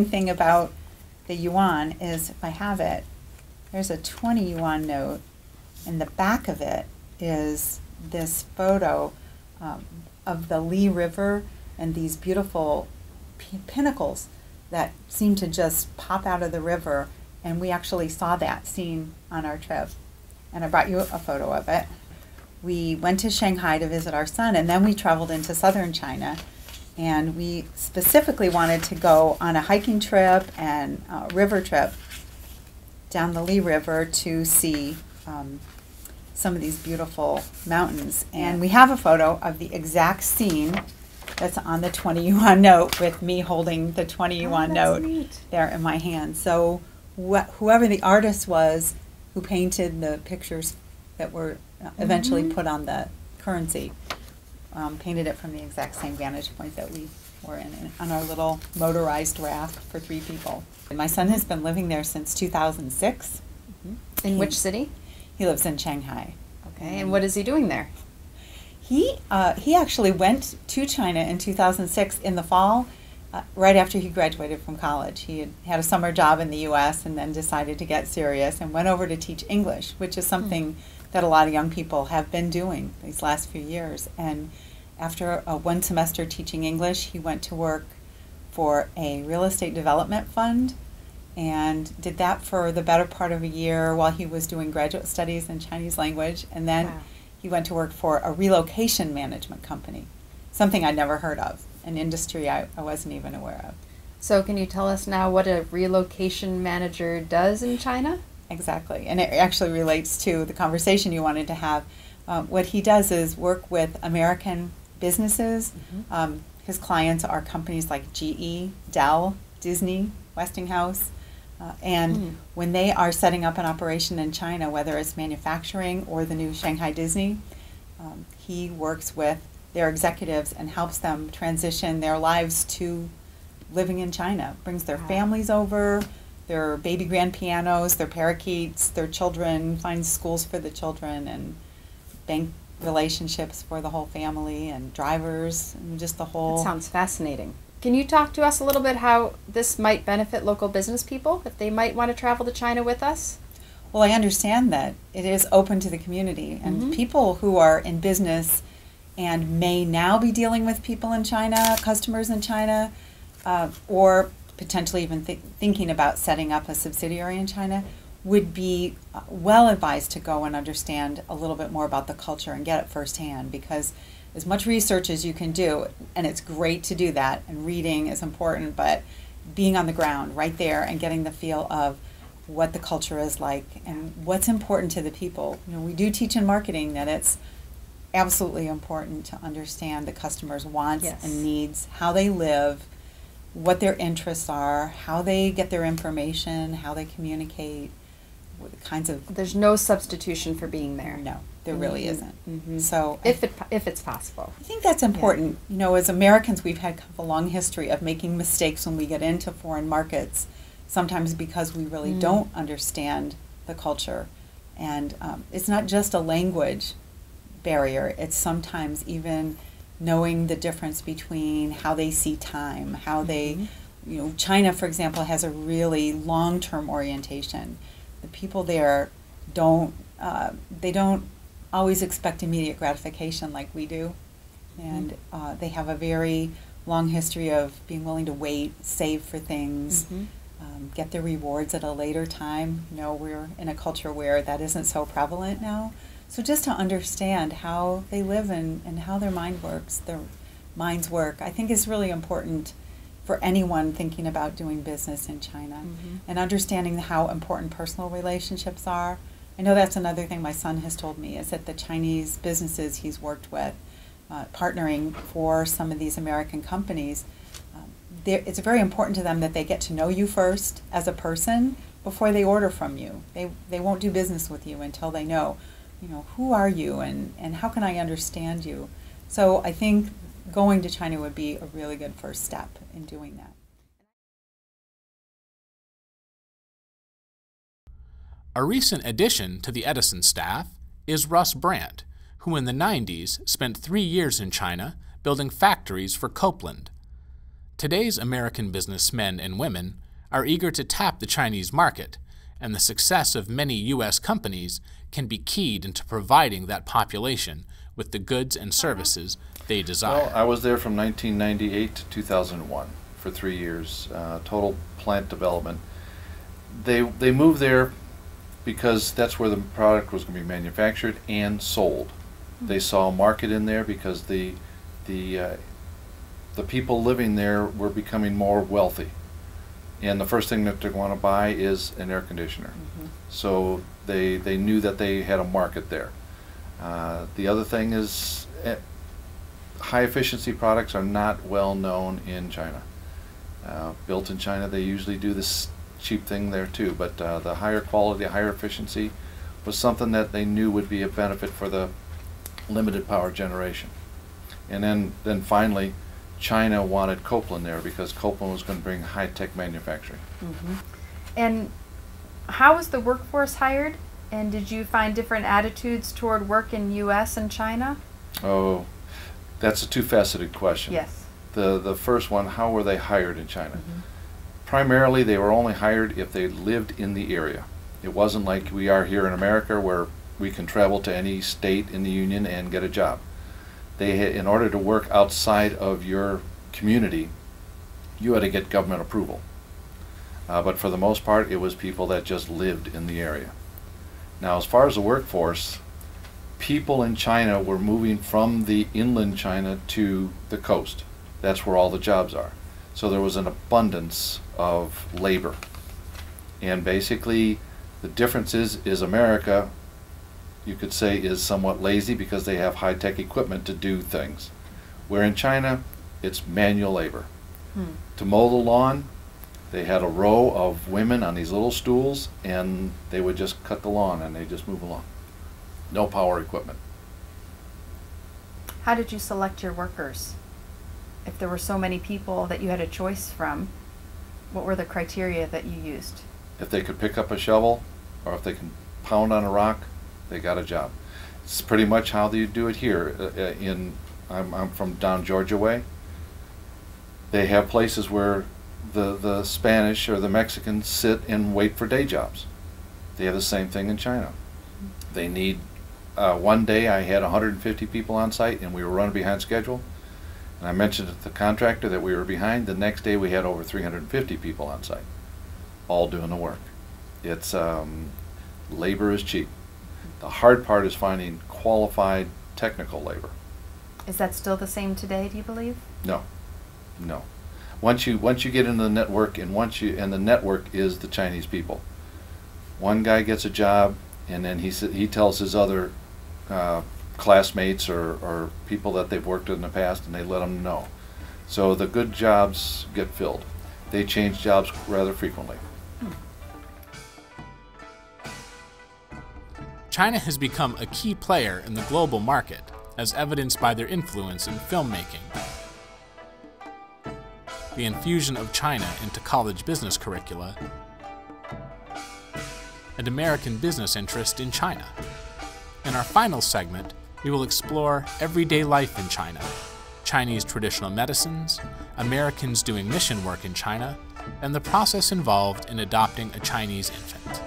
thing about the yuan is, if I have it, there's a 20 yuan note, and the back of it is this photo of the Li River and these beautiful pinnacles that seem to just pop out of the river, and we actually saw that scene on our trip. And I brought you a photo of it. We went to Shanghai to visit our son, and then we traveled into southern China, and we specifically wanted to go on a hiking trip and a river trip down the Li River to see some of these beautiful mountains. And we have a photo of the exact scene that's on the 20 yuan note, with me holding the 20 yuan note neat. There in my hand. So whoever the artist was who painted the pictures that were eventually put on the currency, painted it from the exact same vantage point that we were in on our little motorized raft for 3 people. And my son has been living there since 2006. In which city? He lives in Shanghai. Okay, and what is he doing there? He actually went to China in 2006 in the fall, right after he graduated from college. He had a summer job in the U.S. and then decided to get serious and went over to teach English, which is something that a lot of young people have been doing these last few years. And after one semester teaching English, he went to work for a real estate development fund and did that for the better part of a year while he was doing graduate studies in Chinese language. And then he went to work for a relocation management company, something I'd never heard of, an industry I wasn't even aware of. So can you tell us now what a relocation manager does in China? Exactly, and it actually relates to the conversation you wanted to have. What he does is work with American businesses. His clients are companies like GE, Dell, Disney, Westinghouse, and when they are setting up an operation in China, whether it's manufacturing or the new Shanghai Disney, he works with their executives and helps them transition their lives to living in China. Brings their families over, their baby grand pianos, their parakeets, their children, finds schools for the children, and bank relationships for the whole family, and drivers, and just the whole... That sounds fascinating. Can you talk to us a little bit how this might benefit local business people, if they might want to travel to China with us? Well, I understand that it is open to the community, and people who are in business and may now be dealing with people in China, customers in China, or potentially even thinking about setting up a subsidiary in China, would be well advised to go and understand a little bit more about the culture and get it firsthand, because as much research as you can do, and it's great to do that, and reading is important, but being on the ground right there and getting the feel of what the culture is like and what's important to the people. You know, we do teach in marketing that it's absolutely important to understand the customer's wants and needs, how they live, what their interests are, how they get their information, how they communicate, what kinds of... There's no substitution for being there. No, there really isn't. So if it's possible. I think that's important. You know, as Americans, we've had kind of a long history of making mistakes when we get into foreign markets, sometimes because we really don't understand the culture. And it's not just a language barrier, it's sometimes even knowing the difference between how they see time, how they, you know, China, for example, has a really long-term orientation. The people there don't always expect immediate gratification like we do. And they have a very long history of being willing to wait, save for things, get their rewards at a later time. You know, we're in a culture where that isn't so prevalent now. So just to understand how they live and how their mind works, their minds work, I think is really important for anyone thinking about doing business in China. And understanding how important personal relationships are. I know that's another thing my son has told me, is that the Chinese businesses he's worked with, partnering for some of these American companies, it's very important to them that they get to know you first as a person before they order from you. They won't do business with you until they know, you know, who are you and how can I understand you? So I think going to China would be a really good first step in doing that. A recent addition to the Edison staff is Russ Brandt, who in the 90s spent 3 years in China building factories for Copeland. Today's American businessmen and women are eager to tap the Chinese market, and the success of many U.S. companies can be keyed into providing that population with the goods and services they desire. Well, I was there from 1998 to 2001 for 3 years, total plant development. They moved there because that's where the product was going to be manufactured and sold. They saw a market in there because the people living there were becoming more wealthy, and the first thing that they want to buy is an air conditioner. So they knew that they had a market there. The other thing is high efficiency products are not well known in China. Built in China, they usually do this cheap thing there too, but the higher quality, higher efficiency was something that they knew would be a benefit for the limited power generation. And then finally, China wanted Copeland there because Copeland was going to bring high-tech manufacturing. And how was the workforce hired? And did you find different attitudes toward work in U.S. and China? Oh, that's a two-faceted question. Yes. The first one, how were they hired in China? Primarily, they were only hired if they lived in the area. It wasn't like we are here in America where we can travel to any state in the Union and get a job. They had, in order to work outside of your community, you had to get government approval. But for the most part, it was people that just lived in the area. Now, as far as the workforce, people in China were moving from the inland China to the coast. That's where all the jobs are. So there was an abundance of labor. And basically, the difference is America, you could say, is somewhat lazy because they have high-tech equipment to do things. Where in China, it's manual labor. To mow the lawn, they had a row of women on these little stools, and they would just cut the lawn and they just move along. No power equipment. How did you select your workers? If there were so many people that you had a choice from, what were the criteria that you used? If they could pick up a shovel or if they can pound on a rock, they got a job. It's pretty much how you do it here. I'm from down Georgia way. They have places where the Spanish or the Mexicans sit and wait for day jobs. They have the same thing in China. They need, one day I had 150 people on site and we were running behind schedule. And I mentioned to the contractor that we were behind. The next day we had over 350 people on site, all doing the work. It's, labor is cheap. The hard part is finding qualified technical labor. Is that still the same today, do you believe? No, no. Once you get into the network, and the network is the Chinese people. One guy gets a job, and then he tells his other classmates or people that they've worked with in the past, and they let them know. So the good jobs get filled. They change jobs rather frequently. China has become a key player in the global market, as evidenced by their influence in filmmaking. The infusion of China into college business curricula, and American business interest in China. In our final segment, we will explore everyday life in China, Chinese traditional medicines, Americans doing mission work in China, and the process involved in adopting a Chinese infant.